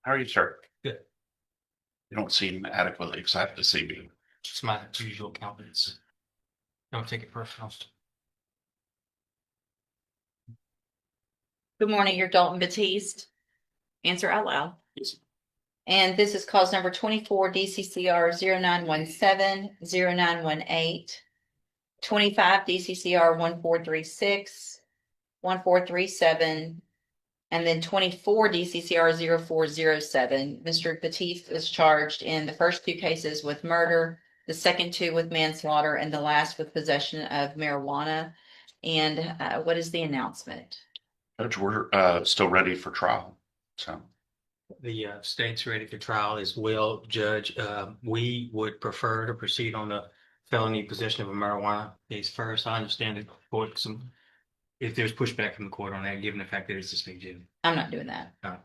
How are you, sir? Good. You don't seem adequately excited to see me. It's my usual countenance. Don't take it personal. Good morning, you're Dalton Batiste. Answer out loud. Yes. And this is cause number 24 DCCR 0917 0918, 25 DCCR 1436, 1437, and then 24 DCCR 0407. Mr. Batiste is charged in the first two cases with murder, the second two with manslaughter, and the last with possession of marijuana. And what is the announcement? Judge, we're still ready for trial. So The state's ready for trial as well, Judge. We would prefer to proceed on the felony possession of a marijuana case first. I understand that court if there's pushback from the court on that, given the fact that it's a state jail. I'm not doing that. No.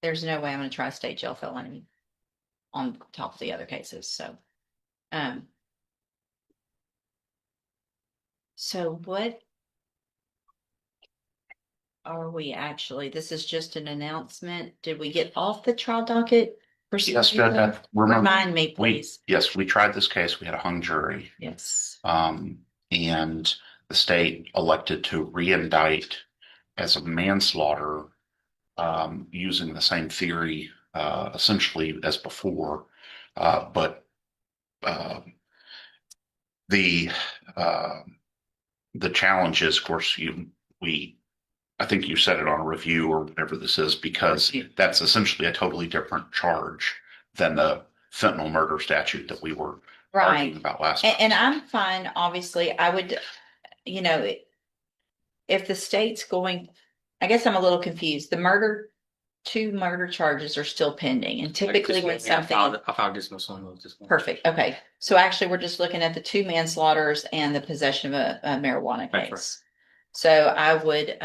There's no way I'm going to try a state jail felony on top of the other cases. So what are we actually? This is just an announcement. Did we get off the trial docket? yes, Judge, Remind me, please. Yes, we tried this case. We had a hung jury. Yes. And the state elected to re-indict as a manslaughter, using the same theory, essentially as before. But the challenge is, of course, I think you said it on a review or whatever this is, because that's essentially a totally different charge than the fentanyl murder statute that we were arguing about last time. And I'm fine. Obviously, I would, if the state's going, I guess I'm a little confused. Two murder charges are still pending. And typically when something. I filed dismissal on those. Perfect. Okay. So actually we're just looking at the two manslaughters and the possession of a marijuana case. Right. So I would,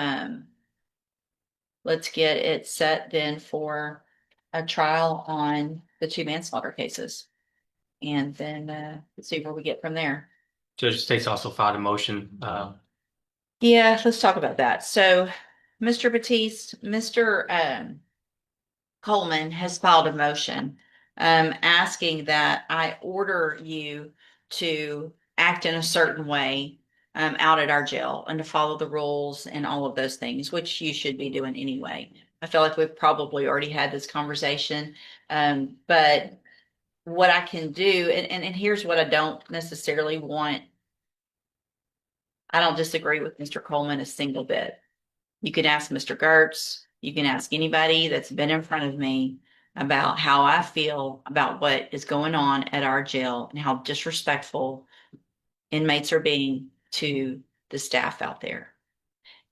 let's get it set then for a trial on the two manslaughter cases. And then see where we get from there. Judge, the state's also filed a motion. Yeah, let's talk about that. So Mr. Batiste, Mr. Coleman has filed a motion asking that I order you to act in a certain way out at our jail and to follow the rules and all of those things, which you should be doing anyway. I feel like we've probably already had this conversation, but what I can do, and here's what I don't necessarily want. I don't disagree with Mr. Coleman a single bit. You can ask Mr. Gertz. You can ask anybody that's been in front of me about how I feel about what is going on at our jail and how disrespectful inmates are being to the staff out there.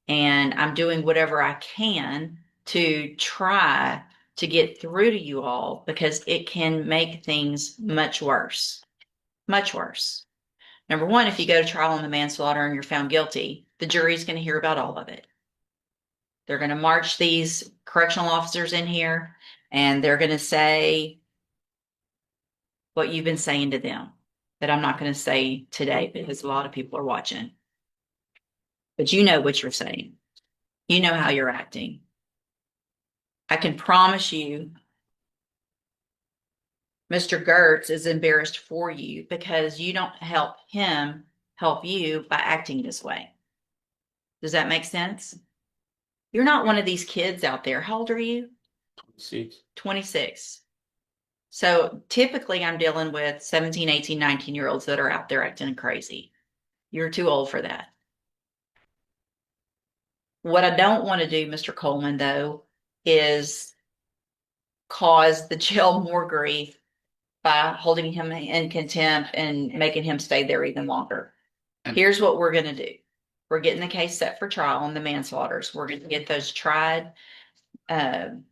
And I'm doing whatever I can to try to get through to you all, because it can make things much worse. Much worse. Number one, if you go to trial on the manslaughter and you're found guilty, the jury's going to hear about all of it. They're going to march these correctional officers in here and they're going to say what you've been saying to them that I'm not going to say today because a lot of people are watching. But you know what you're saying. You know how you're acting. I can promise you, Mr. Gertz is embarrassed for you because you don't help him help you by acting this way. Does that make sense? You're not one of these kids out there. How old are you? 26. 26. So typically I'm dealing with 17, 18, 19-year-olds that are out there acting crazy. You're too old for that. What I don't want to do, Mr. Coleman, though, is cause the jail more grief by holding him in contempt and making him stay there even longer. Here's what we're going to do. We're getting the case set for trial on the manslaughters. We're going to get those tried. I'm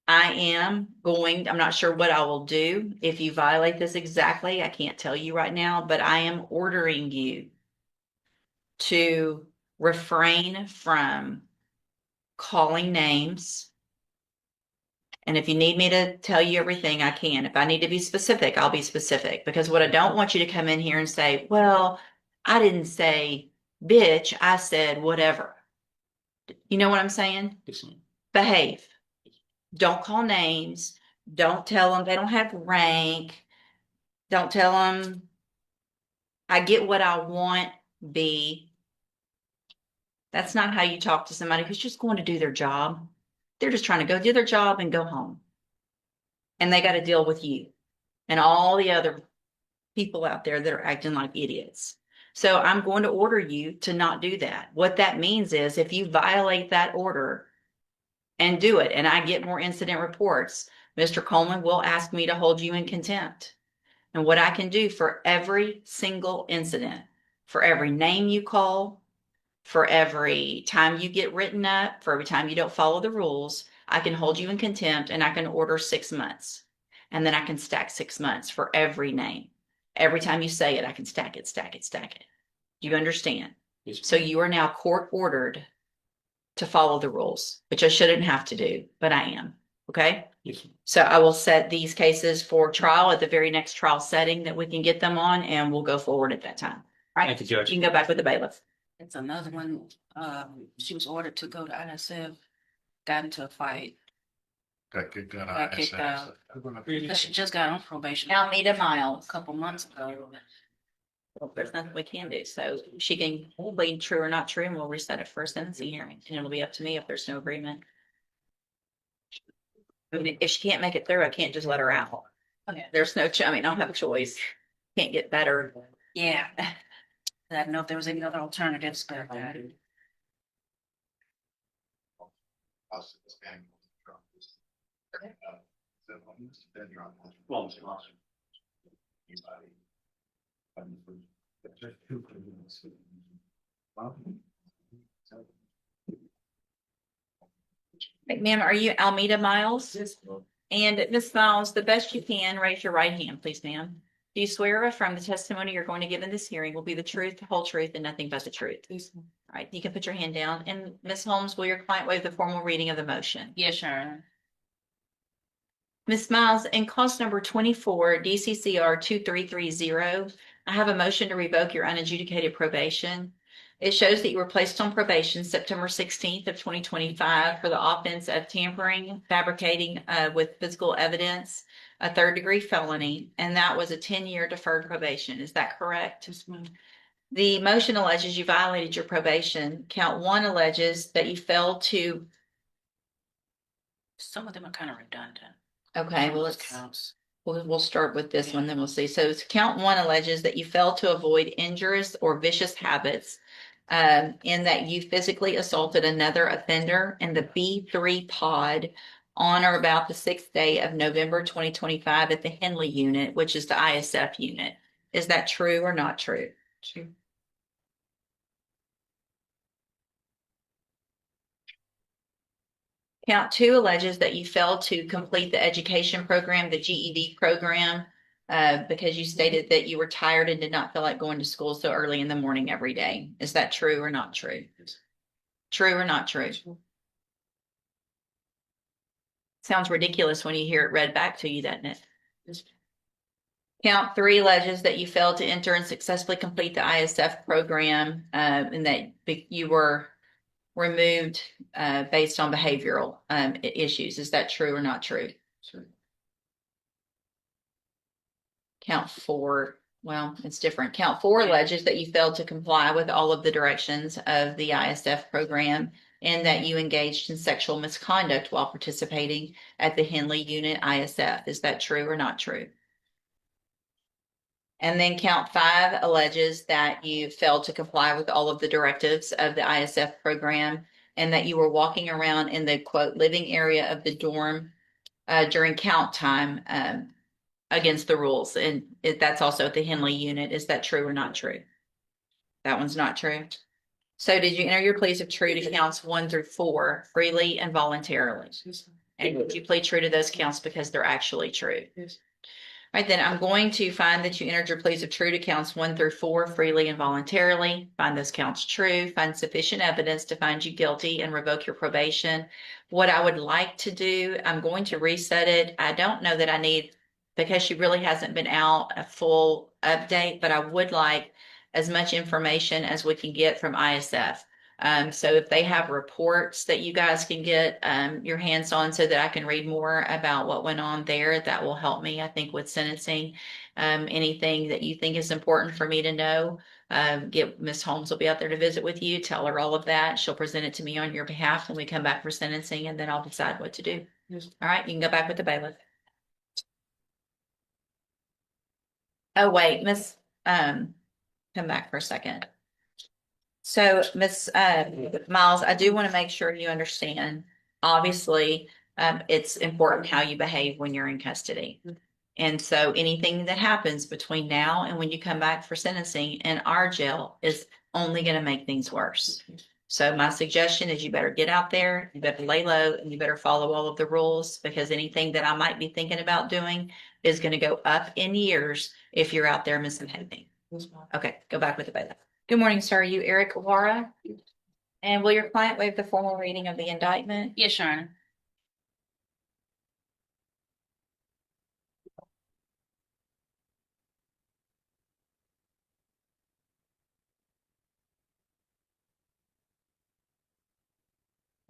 not sure what I will do if you violate this exactly. I can't tell you right now, but I am ordering you to refrain from calling names. And if you need me to tell you everything, I can. If I need to be specific, I'll be specific. Because what I don't want you to come in here and say, well, I didn't say bitch, I said whatever. You know what I'm saying? Yes, ma'am. Behave. Don't call names. Don't tell them they don't have rank. Don't tell them I get what I want. B. That's not how you talk to somebody who's just going to do their job. They're just trying to go do their job and go home. And they got to deal with you and all the other people out there that are acting like idiots. So I'm going to order you to not do that. What that means is if you violate that order and do it, and I get more incident reports, Mr. Coleman will ask me to hold you in contempt. And what I can do for every single incident, for every name you call, for every time you get written up, for every time you don't follow the rules, I can hold you in contempt and I can order 6 months. And then I can stack 6 months for every name. Every time you say it, I can stack it, stack it, stack it. Do you understand? Yes. So you are now court ordered to follow the rules, which I shouldn't have to do, but I am. Okay? Yes. So I will set these cases for trial at the very next trial setting that we can get them on, and we'll go forward at that time. All right? Thank you, Judge. You can go back with the bailiff. It's another one, she was ordered to go to ISF, got into a fight, Got kicked out. got kicked out. But she just got on probation a Almeida Miles. couple months ago. Well, there's nothing we can do. So she can plead true or not true, and we'll reset it for a sentencing hearing. And it'll be up to me if there's no agreement. I mean, if she can't make it through, I can't just let her out. Okay. There's no, I mean, I don't have a choice. Can't get better. Yeah. I didn't know if there was any other alternatives, but Ma'am, are you Almeida Miles? And Ms. Miles, the best you can, raise your right hand, please, ma'am. Do you swear or affirm the testimony you're going to give in this hearing will be the truth, the whole truth, and nothing but the truth? All right, you can put your hand down. And Ms. Holmes, will your client waive the formal reading of the motion? yeah, sure. Ms. Miles, in cause number 24, DCCR 2330, I have a motion to revoke your unadjudicated probation. It shows that you were placed on probation September 16th of 2025 for the offense of tampering, fabricating with physical evidence, a third-degree felony, and that was a 10-year deferred probation. Is that correct? The motion alleges you violated your probation. Count 1 alleges that you failed to. Some of them are kind of redundant. Okay, well, Those let's. counts. We'll start with this one, then we'll see. So count 1 alleges that you failed to avoid injurious or vicious habits, in that you physically assaulted another offender in the B3 pod on or about the 6th day of November 2025 at the Henley unit, which is the ISF unit. Is that true or not true? True. Count 2 alleges that you failed to complete the education program, the GED program, because you stated that you were tired and did not feel like going to school so early in the morning every day. Is that true or not true? True or not true? Sounds ridiculous when you hear it read back to you, doesn't it? Count 3 alleges that you failed to enter and successfully complete the ISF program, and that you were removed based on behavioral issues. Is that true or not true? Sure. Count 4, well, it's different. Count 4 alleges that you failed to comply with all of the directions of the ISF program and that you engaged in sexual misconduct while participating at the Henley Unit ISF. Is that true or not true? And then count 5 alleges that you failed to comply with all of the directives of the ISF program and that you were walking around in the quote living area of the dorm during count time against the rules. And that's also at the Henley unit. Is that true or not true? That one's not true. So did you enter your pleas of true to counts 1 through 4 freely and voluntarily? And did you plead true to those counts because they're actually true? Yes. All right, then I'm going to find that you entered your pleas of true to counts 1 through 4 freely and voluntarily. Find those counts true, find sufficient evidence to find you guilty and revoke your probation. What I would like to do, I'm going to reset it. I don't know that I need, because she really hasn't been out, a full update, but I would like as much information as we can get from ISF. So if they have reports that you guys can get your hands on so that I can read more about what went on there, that will help me, I think, with sentencing. Anything that you think is important for me to know, get Miss Holmes will be out there to visit with you. Tell her all of that. She'll present it to me on your behalf when we come back for sentencing, and then I'll decide what to do. All right, you can go back with the bailiff. Oh, wait, come back for a second. So, Miss Miles, I do want to make sure you understand, obviously, it's important how you behave when you're in custody. And so anything that happens between now and when you come back for sentencing in our jail is only going to make things worse. So my suggestion is you better get out there, you better lay low, and you better follow all of the rules, because anything that I might be thinking about doing is going to go up in years if you're out there misbehaving. Okay, go back with the bailiff. Good morning, sir. Are you Eric Wara? And will your client waive the formal reading of the indictment? Yes, Your Honor.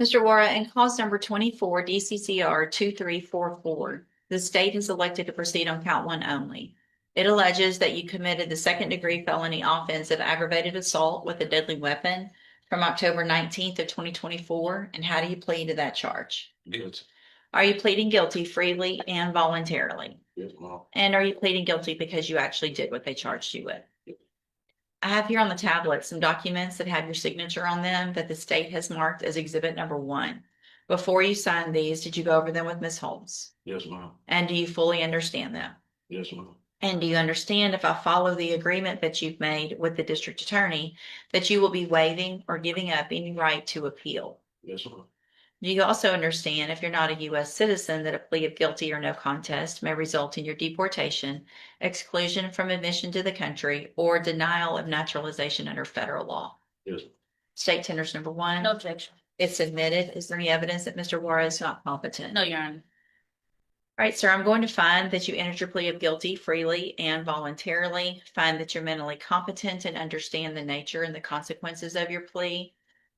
Mr. Wara, in cause number 24 DCCR 2344, the state has elected to proceed on count one only. It alleges that you committed the second-degree felony offense of aggravated assault with a deadly weapon from October 19th of 2024. And how do you plead to that charge? Guilty. Are you pleading guilty freely and voluntarily? Yes, ma'am. And are you pleading guilty because you actually did what they charged you with? I have here on the tablet some documents that have your signature on them that the state has marked as exhibit number 1. Before you signed these, did you go over them with Ms. Holmes? Yes, ma'am. And do you fully understand them? Yes, ma'am. And do you understand, if I follow the agreement that you've made with the district attorney, that you will be waiving or giving up any right to appeal? Yes, ma'am. Do you also understand, if you're not a U.S. citizen, that a plea of guilty or no contest may result in your deportation, exclusion from admission to the country, or denial of naturalization under federal law? Yes. State tenders number 1. No objection. It's admitted. Is there any evidence that Mr. Juarez is not competent? No, Your Honor. All right, sir, I'm going to find that you entered your plea of guilty freely and voluntarily, find that you're mentally competent and understand the nature and the consequences of your plea,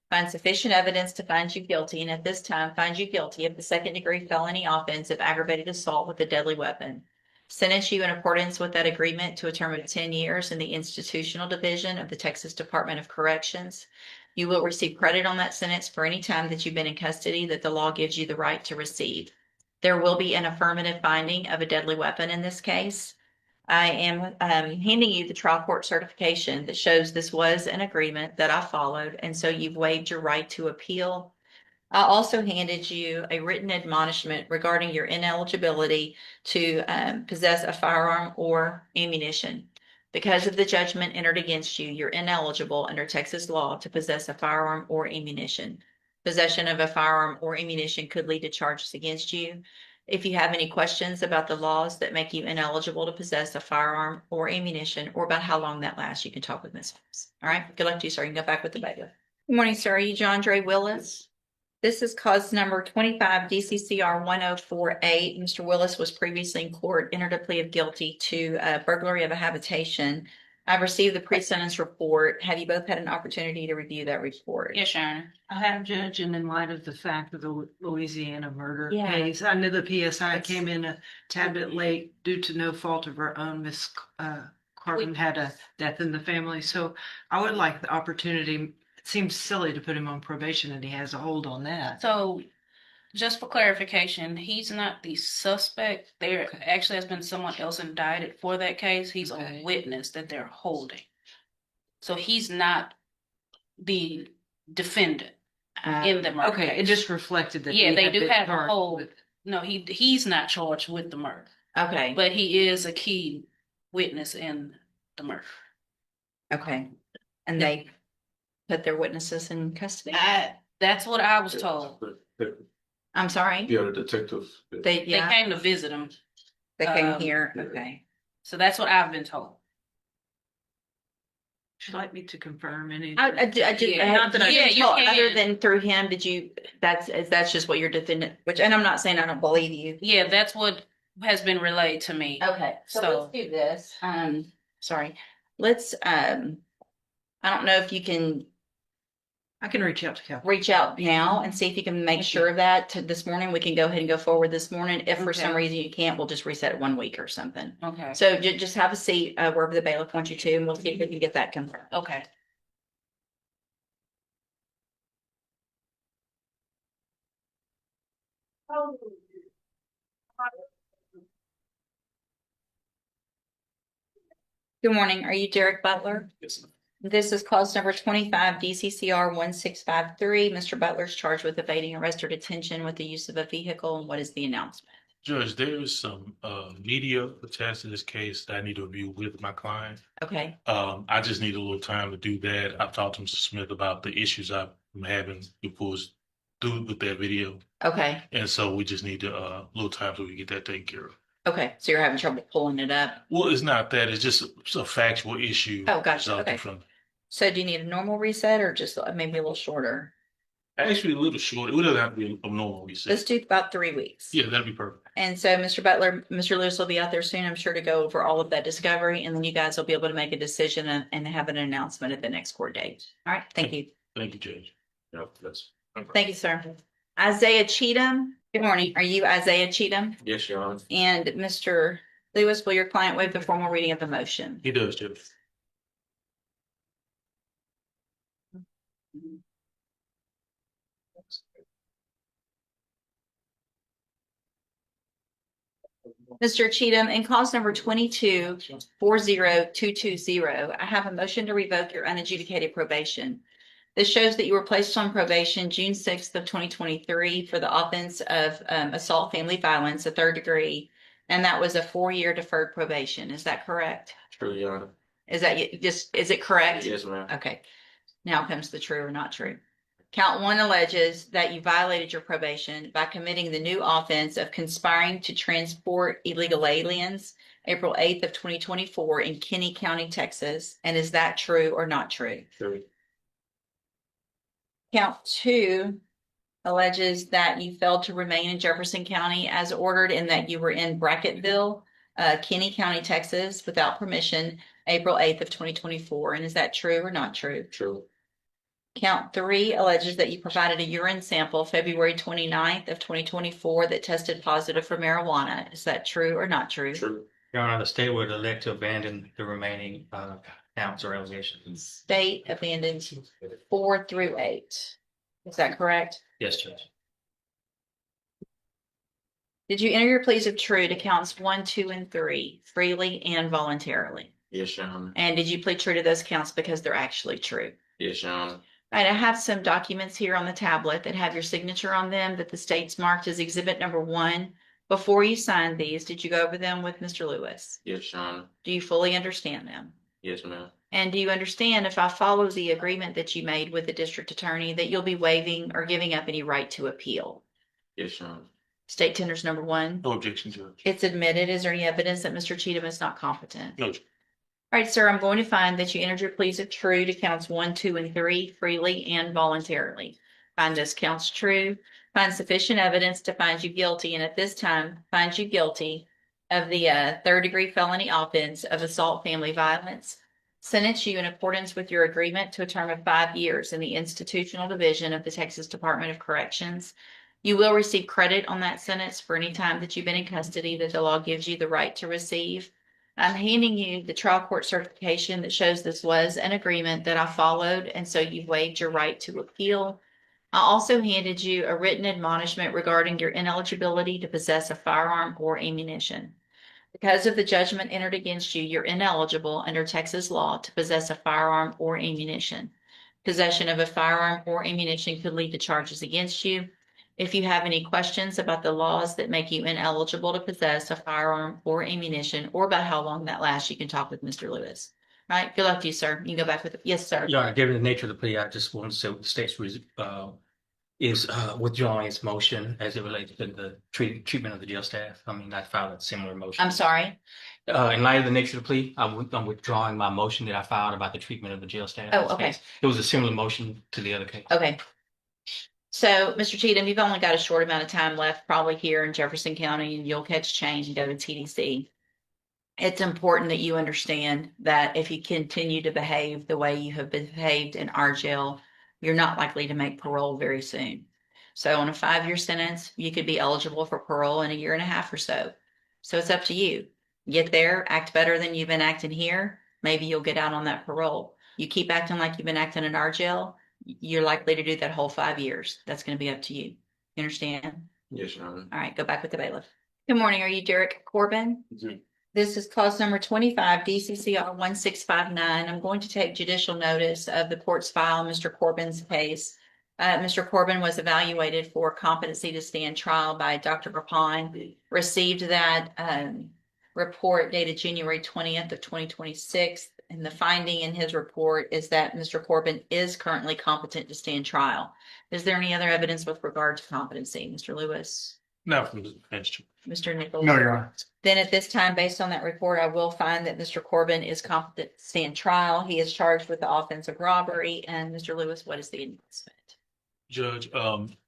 find sufficient evidence to find you guilty, and at this time find you guilty of the second-degree felony offense of aggravated assault with a deadly weapon. Sentence you in accordance with that agreement to a term of 10 years in the institutional division of the Texas Department of Corrections. You will receive credit on that sentence for any time that you've been in custody that the law gives you the right to receive. There will be an affirmative finding of a deadly weapon in this case. I am handing you the trial court certification that shows this was an agreement that I followed, and so you've waived your right to appeal. I also handed you a written admonishment regarding your ineligibility to possess a firearm or ammunition. Because of the judgment entered against you, you're ineligible under Texas law to possess a firearm or ammunition. Possession of a firearm or ammunition could lead to charges against you. If you have any questions about the laws that make you ineligible to possess a firearm or ammunition, or about how long that lasts, you can talk with Ms. Holmes. All right, good luck to you, sir. You can go back with the bailiff. Good morning, sir. Are you John Willis? This is cause number 25 DCCR 1048. Mr. Willis was previously in court, entered a plea of guilty to burglary of a habitation. I've received the pre-sentence report. Have you both had an opportunity to review that report? Yes, Your Honor. I have, Judge, and in light of the fact of the Louisiana murder Yeah. case, I knew the PSI That's- came in a tad bit late due to no fault of her own. Miss Corbin had a death in the family, so I would like the opportunity. It seems silly to put him on probation, and he has a hold on that. So, just for clarification, he's not the suspect. There Okay. actually has been someone else indicted for that case. He's Okay. a witness that they're holding. So he's not the defendant in the murder Okay, it case. just reflected that. Yeah, he they had do been have a charged hold. with- No, he's not charged with the murder, Okay, but he is a key witness in the murder. okay. And they put their witnesses in custody? That's what I was told. I'm sorry? Yeah, the detective. They, They yeah, came to visit him, they came um, here, yeah. okay. so that's what I've been told. Would you like me to confirm any? I just, Yeah, not that I- Yeah, you other can. than through him, did you, that's just what your defendant, which, and I'm not saying I don't believe you. Yeah, that's what has been relayed to me. Okay, so So- let's do this. Sorry, let's, I don't know if you can I can reach out to Cal. reach out now and see if you can make sure of that this morning. We can go ahead and go forward this morning. If for some Okay. reason you can't, we'll just reset it 1 week or something. Okay. So just have a seat wherever the bailiff wants you to, and we'll see if we can get that confirmed. Okay. Good morning. Are you Derek Butler? Yes. This is cause number 25 DCCR 1653. Mr. Butler is charged with evading arrest or detention with the use of a vehicle. And what is the announcement? Judge, there is some media attached to this case that I need to review with my client. Okay. I just need a little time to do that. I've talked to Mr. Smith about the issues I'm having with that video. Okay. And so we just need a little time so we get that taken care of. Okay. So you're having trouble pulling it up. Well, it's not that, it's just a factual issue. Oh, gotcha. resulting Okay. From, So do you need a normal reset or just maybe a little shorter? actually, a little short. It doesn't have to be a normal Let's reset. do about 3 weeks. Yeah, that'd be perfect. And so, Mr. Butler, Mr. Lewis will be out there soon, I'm sure, to go over all of that discovery, and then you guys will be able to make a decision and have an announcement at the next court date. All right, thank you. Thank you, Judge. Yeah, that's. Thank you, sir. Isaiah Cheetum, good morning. Are you Isaiah Cheetum? Yes, Your Honor. And Mr. Lewis, will your client waive the formal reading of the motion? He does, Judge. Mr. Cheetum, in cause number 22-40220, I have a motion to revoke your unadjudicated probation. This shows that you were placed on probation June 6th of 2023 for the offense of assault family violence, a 3rd degree, and that was a 4-year deferred probation. Is that correct? True, Your Honor. Is it correct? Yes, ma'am. Okay. Now comes the true or not true. Count 1 alleges that you violated your probation by committing the new offense of conspiring to transport illegal aliens April 8th of 2024 in Kinney County, Texas. And is that true or not true? True. Count 2 alleges that you failed to remain in Jefferson County as ordered and that you were in Bracketville, Kinney County, Texas, without permission, April 8th of 2024. And is that true or not true? True. Count 3 alleges that you provided a urine sample February 29th of 2024 that tested positive for marijuana. Is that true or not true? True. Your Honor, the state would elect to abandon the remaining counts or allegations. State abandoned 4 through 8. Is that correct? Yes, Judge. Did you enter your pleas of true to counts 1, 2, and 3 freely and voluntarily? Yes, Your Honor. And did you plead true to those counts because they're actually true? Yes, Your Honor. All right, I have some documents here on the tablet that have your signature on them that the state's marked as exhibit number 1. Before you signed these, did you go over them with Mr. Lewis? Yes, Your Honor. Do you fully understand them? Yes, ma'am. And do you understand if I follow the agreement that you made with the district attorney that you'll be waiving or giving up any right to appeal? Yes, Your Honor. State tenders number 1. No objection, Judge. It's admitted. Is there any evidence that Mr. Cheetum is not competent? No. All right, sir, I'm going to find that you entered your pleas of true to counts 1, 2, and 3 freely and voluntarily. Find those counts true, find sufficient evidence to find you guilty, and at this time, find you guilty of the 3rd degree felony offense of assault family violence. Sentence you in accordance with your agreement to a term of 5 years in the institutional division of the Texas Department of Corrections. You will receive credit on that sentence for any time that you've been in custody that the law gives you the right to receive. I'm handing you the trial court certification that shows this was an agreement that I followed, and so you've waived your right to appeal. I also handed you a written admonishment regarding your ineligibility to possess a firearm or ammunition. Because of the judgment entered against you, you're ineligible under Texas law to possess a firearm or ammunition. Possession of a firearm or ammunition could lead to charges against you. If you have any questions about the laws that make you ineligible to possess a firearm or ammunition, or about how long that lasts, you can talk with Mr. Lewis. All right, good luck to you, sir. You can go back with, yes, sir. Your Honor, given the nature of the plea, I just want to say what the state's is withdrawing its motion as it relates to the treatment of the jail staff. I mean, I filed a similar motion. I'm sorry. In light of the nature of the plea, I'm withdrawing my motion that I filed about the treatment of the jail staff. Oh, in this okay. case. It was a similar motion to the other case. Okay. So, Mr. Cheetum, you've only got a short amount of time left, probably here in Jefferson County, and you'll catch change and go to TDC. It's important that you understand that if you continue to behave the way you have behaved in our jail, you're not likely to make parole very soon. So on a 5-year sentence, you could be eligible for parole in a year and a half or so. So it's up to you. Get there, act better than you've been acting here. Maybe you'll get out on that parole. You keep acting like you've been acting in our jail, you're likely to do that whole 5 years. That's going to be up to you. You understand? Yes, Your Honor. All right, go back with the bailiff. Good morning. Are you Derek Corbin? Mhm. This is cause number 25, DCCR 1659. I'm going to take judicial notice of the court's file, Mr. Corbin's case. Mr. Corbin was evaluated for competency to stand trial by Dr. Rapon, received that report dated January 20th of 2026. And the finding in his report is that Mr. Corbin is currently competent to stand trial. Is there any other evidence with regard to competency, Mr. Lewis? Not from the bench. Mr. Nichols? No, Your Honor. Then at this time, based on that report, I will find that Mr. Corbin is competent to stand trial. He is charged with the offense of robbery. And Mr. Lewis, what is the announcement? Judge,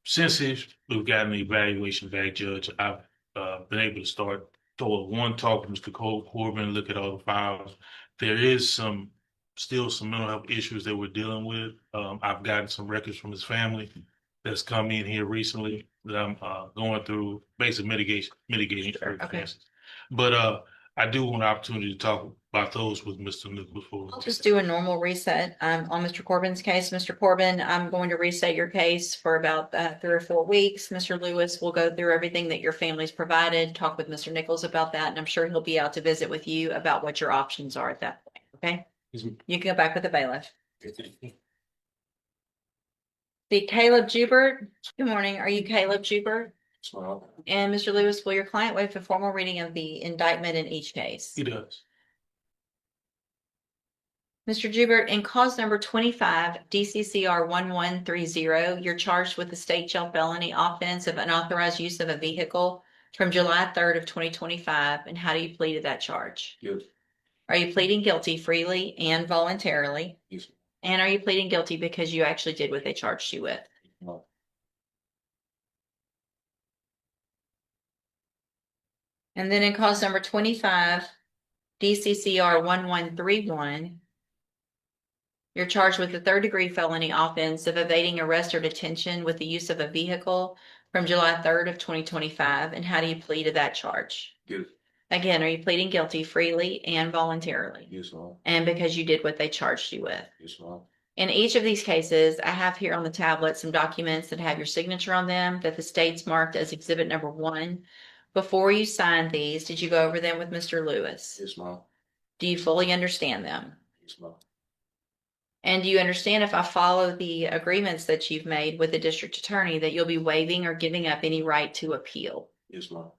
since we've gotten the evaluation back, Judge, I've been able to start talk to Mr. Corbin, look at all the files. There is still some mental health issues that we're dealing with. I've gotten some records from his family that's come in here recently that I'm going through basic mitigating circumstances. But I do want an opportunity to talk about those with Mr. Nichols before. I'll just do a normal reset on Mr. Corbin's case. Mr. Corbin, I'm going to reset your case for about 3 or 4 weeks. Mr. Lewis will go through everything that your family's provided, talk with Mr. Nichols about that, and I'm sure he'll be out to visit with you about what your options are at that point. Okay? You can go back with the bailiff. The Caleb Jubert. Good morning. Are you Caleb Jubert? Smile. And Mr. Lewis, will your client waive a formal reading of the indictment in each case? He does. Mr. Jubert, in cause number 25, DCCR 1130, you're charged with the state jail felony offense of unauthorized use of a vehicle from July 3rd of 2025. And how do you plead to that charge? Good. Are you pleading guilty freely and voluntarily? Yes. And are you pleading guilty because you actually did what they charged you with? No. And then in cause number 25, DCCR 1131, you're charged with the 3rd-degree felony offense of evading arrest or detention with the use of a vehicle from July 3rd of 2025. And how do you plead to that charge? Good. Again, are you pleading guilty freely and voluntarily? Yes, ma'am. And because you did what they charged you with? Yes, ma'am. In each of these cases, I have here on the tablet some documents that have your signature on them that the state's marked as exhibit number 1. Before you signed these, did you go over them with Mr. Lewis? Yes, ma'am. Do you fully understand them? Yes, ma'am. And do you understand if I follow the agreements that you've made with the district attorney that you'll be waiving or giving up any right to appeal? Yes, ma'am.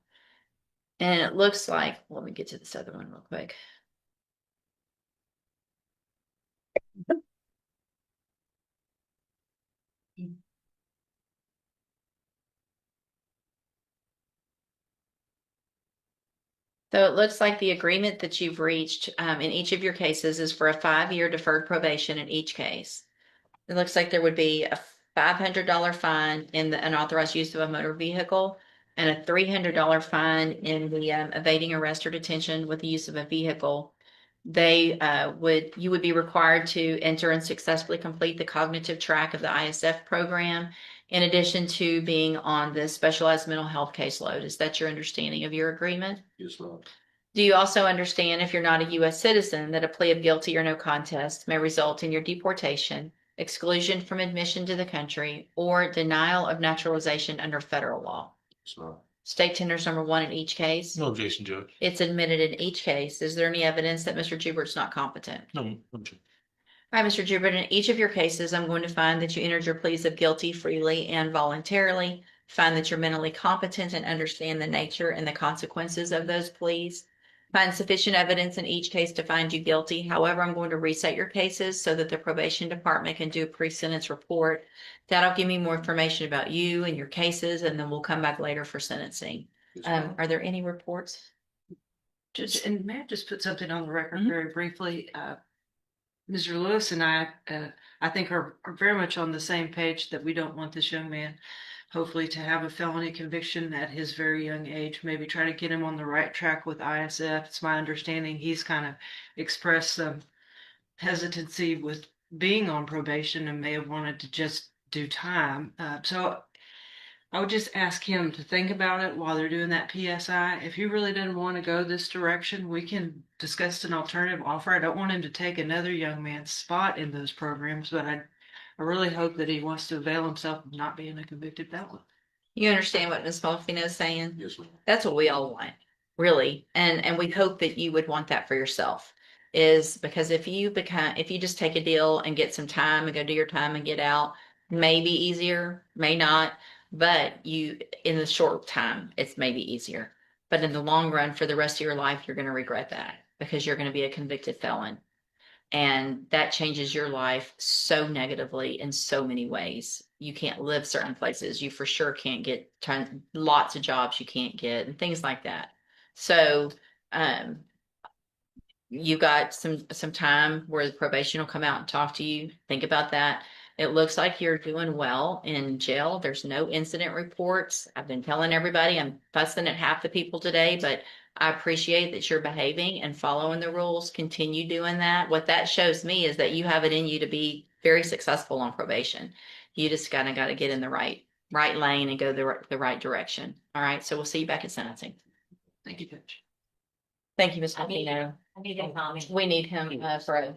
And it looks like, let me get to this other one real quick. So it looks like the agreement that you've reached in each of your cases is for a 5-year deferred probation in each case. It looks like there would be a $500 fine in the unauthorized use of a motor vehicle and a $300 fine in the evading arrest or detention with the use of a vehicle. You would be required to enter and successfully complete the cognitive track of the ISF program, in addition to being on the specialized mental health caseload. Is that your understanding of your agreement? Yes, ma'am. Do you also understand, if you're not a U.S. citizen, that a plea of guilty or no contest may result in your deportation, exclusion from admission to the country, or denial of naturalization under federal law? Yes, ma'am. State tenders number 1 in each case. No objection, Judge. It's admitted in each case. Is there any evidence that Mr. Jubert's not competent? No objection. All right, Mr. Jubert, in each of your cases, I'm going to find that you entered your pleas of guilty freely and voluntarily, find that you're mentally competent and understand the nature and the consequences of those pleas, find sufficient evidence in each case to find you guilty. However, I'm going to reset your cases so that the probation department can do a pre-sentence report. That'll give me more information about you and your cases, and then we'll come back later for sentencing. Yes, ma'am. Are there any reports? Judge, and may I just put something on the record Mhm. very briefly? Mr. Lewis and I think are very much on the same page that we don't want this young man hopefully to have a felony conviction at his very young age, maybe try to get him on the right track with ISF. It's my understanding he's kind of expressed some hesitancy with being on probation and may have wanted to just do time. So I would just ask him to think about it while they're doing that PSI. If he really didn't want to go this direction, we can discuss an alternative offer. I don't want him to take another young man's spot in those programs, but I really hope that he wants to avail himself of not being a convicted felon. You understand what Ms. Malfino is saying? Yes, ma'am. That's what we all want, really. And we hope that you would want that for yourself. Is because if you just take a deal and get some time and go do your time and get out, maybe easier, may not, but you, in the short time, it's maybe easier. But in the long run, for the rest of your life, you're going to regret that because you're going to be a convicted felon. And that changes your life so negatively in so many ways. You can't live certain places. You for sure can't get lots of jobs you can't get and things like that. So, you got some time where the probation will come out and talk to you. Think about that. It looks like you're doing well in jail. There's no incident reports. I've been telling everybody I'm fussing at half the people today, but I appreciate that you're behaving and following the rules. Continue doing that. What that shows me is that you have it in you to be very successful on probation. You just kind of got to get in the right lane and go the right direction. All right. So we'll see you back at sentencing. Thank you, Judge. Thank you, Ms. Martino. I need a comment. We need him for a.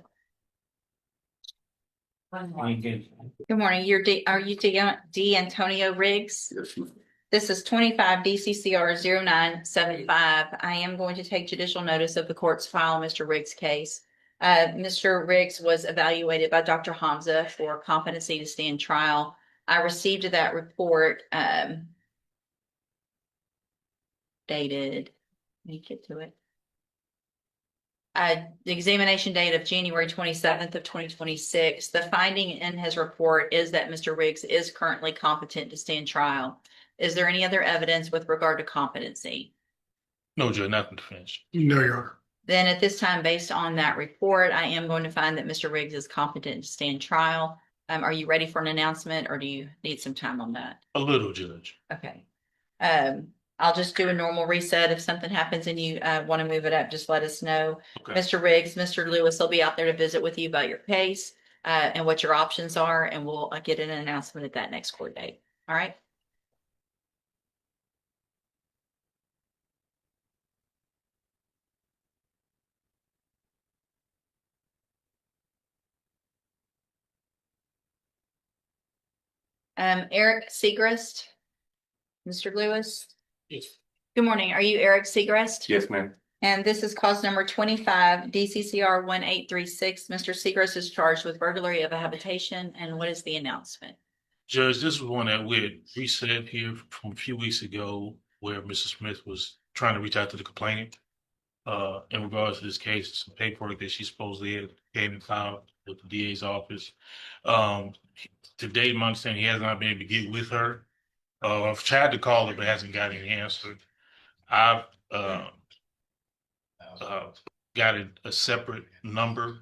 One more. Good morning. Are you D. Antonio Riggs? Yes, ma'am. This is 25 DCCR 0975. I am going to take judicial notice of the court's file, Mr. Riggs' case. Mr. Riggs was evaluated by Dr. Hamza for competency to stand trial. I received that report dated, let me get to it. The examination date of January 27th of 2026. The finding in his report is that Mr. Riggs is currently competent to stand trial. Is there any other evidence with regard to competency? No, Judge, nothing to finish. No, Your Honor. Then at this time, based on that report, I am going to find that Mr. Riggs is competent to stand trial. Are you ready for an announcement or do you need some time on that? A little, Judge. Okay. I'll just do a normal reset. If something happens and you want to move it up, just let us know. Okay. Mr. Riggs, Mr. Lewis will be out there to visit with you about your case and what your options are, and we'll get an announcement at that next court date. All right. Eric Segrist, Mr. Lewis. Yes. Good morning. Are you Eric Segrist? Yes, ma'am. And this is cause number 25 DCCR 1836. Mr. Segrist is charged with burglary of a habitation. And what is the announcement? Judge, this was one that we had reset here from a few weeks ago where Mr. Smith was trying to reach out to the complainant in regards to this case, some paperwork that she supposedly had came and filed with the DA's office. To date, my understanding, he has not been able to get with her. I've tried to call her, but hasn't got any answer. I've got a separate number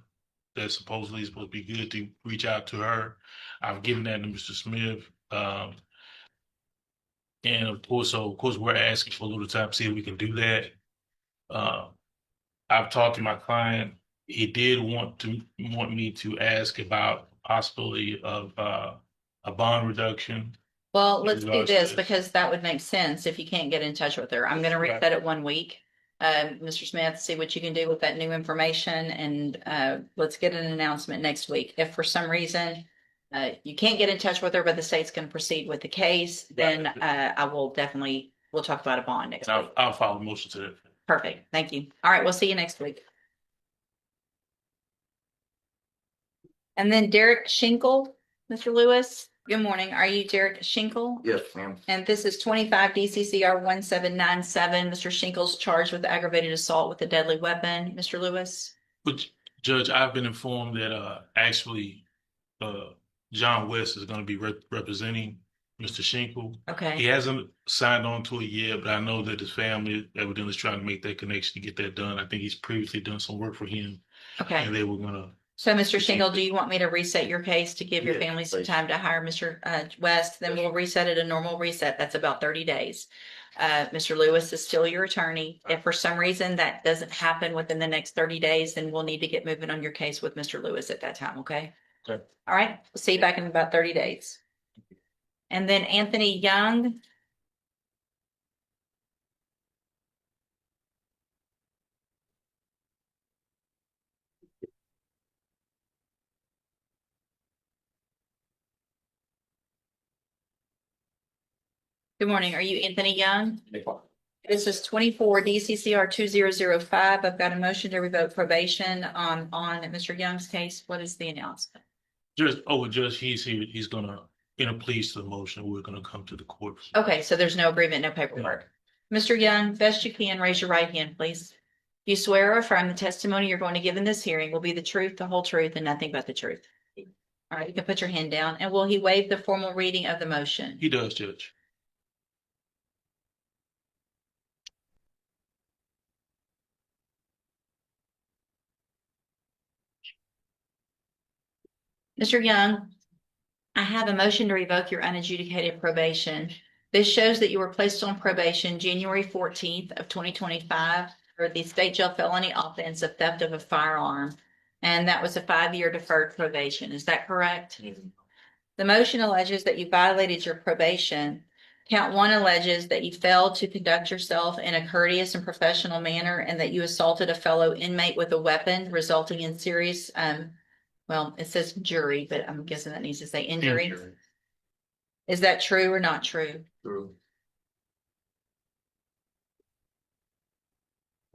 that supposedly is supposed to be good to reach out to her. I've given that to Mr. Smith. And of course, we're asking for a little time to see if we can do that. I've talked to my client. He did want me to ask about possibility of a bond reduction. Well, let's do regards to this this. because that would make sense if you can't get in touch with her. I'm going to reset it 1 week. Mr. Smith, see what you can do with that new information and let's get an announcement next week. If for some reason you can't get in touch with her, but the state's going to proceed with the case, then we'll talk about a bond next week. I'll file a motion to that. Perfect. Thank you. All right. We'll see you next week. And then Derek Schinkel, Mr. Lewis. Good morning. Are you Derek Schinkel? Yes, ma'am. And this is 25 DCCR 1797. Mr. Schinkel's charged with aggravated assault with a deadly weapon. Mr. Lewis? But Judge, I've been informed that actually John West is going to be representing Mr. Schinkel. Okay. He hasn't signed on to it yet, but I know that his family evidently is trying to make that connection to get that done. I think he's previously done some work for him, Okay. and they were going to. So, Mr. Schinkel, do you want me to reset your case to give your Yes, family some please. time to hire Mr. West? Then we'll reset it a normal reset. That's about 30 days. Mr. Lewis is still your attorney. If for some reason that doesn't happen within the next 30 days, then we'll need to get moving on your case with Mr. Lewis at that time, okay? Okay. All right, we'll see you back in about 30 days. And then Anthony Young. Good morning. Are you Anthony Young? This is 24 DCCR 2005. I've got a motion to revoke probation on Mr. Young's case. What is the announcement? Judge, he's gonna, in a plea to the motion, we're gonna come to the court. Okay, so there's no agreement, no paperwork. Mr. Young, best you can, raise your right hand, please. You swear or affirm the testimony you're going to give in this hearing will be the truth, the whole truth, and nothing but the truth. All right, you can put your hand down. And will he waive the formal reading of the motion? He does, Judge. Mr. Young, I have a motion to revoke your unadjudicated probation. This shows that you were placed on probation January 14th of 2025 for the state jail felony offense of theft of a firearm. And that was a 5-year deferred probation. Is that correct? The motion alleges that you violated your probation. Count 1 alleges that you failed to conduct yourself in a courteous and professional manner and that you assaulted a fellow inmate with a weapon, resulting in serious, well, it says jury, but I'm guessing that needs to say injury. Is that true or not true? True.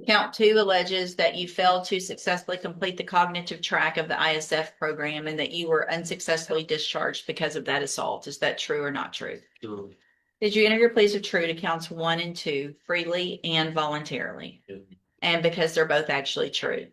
Count 2 alleges that you failed to successfully complete the cognitive track of the ISF program and that you were unsuccessfully discharged because of that assault. Is that true or not true? True. Did you enter your pleas of true to counts 1 and 2 freely and voluntarily? And because they're both actually true.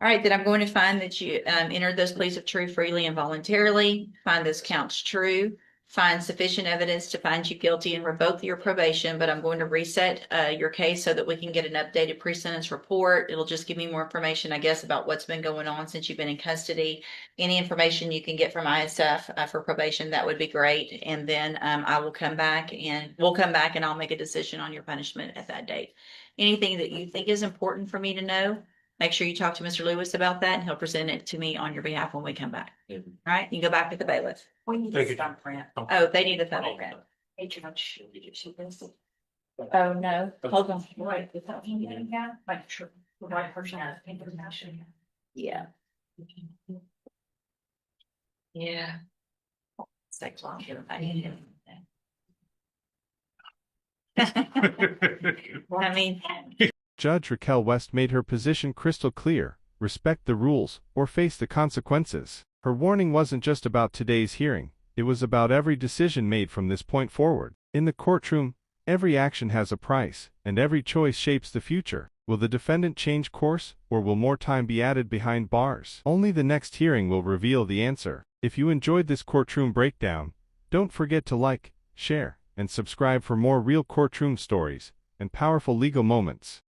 All right, then I'm going to find that you entered those pleas of true freely and voluntarily, find those counts true, find sufficient evidence to find you guilty and revoke your probation, but I'm going to reset your case so that we can get an updated pre-sentence report. It'll just give me more information, I guess, about what's been going on since you've been in custody. Any information you can get from ISF for probation, that would be great. And then I will come back and we'll come back and I'll make a decision on your punishment at that date. Anything that you think is important for me to know, make sure you talk to Mr. Lewis about that and he'll present it to me on your behalf when we come back. All right, you go back with the bailiff. We need Thank you. thumbprint. Oh, they need a thumbprint. Hey, Judge, did you see this? Oh, no, hold on. Right, the thumbprint, yeah, like, sure, the right person has information. Yeah. Yeah. It's like, well, I need it. I mean, Judge Raquel West made her position crystal clear: respect the rules, or face the consequences. Her warning wasn't just about today's hearing, it was about every decision made from this point forward. In the courtroom, every action has a price, and every choice shapes the future. Will the defendant change course, or will more time be added behind bars? Only the next hearing will reveal the answer. If you enjoyed this courtroom breakdown, don't forget to like, share, and subscribe for more real courtroom stories and powerful legal moments.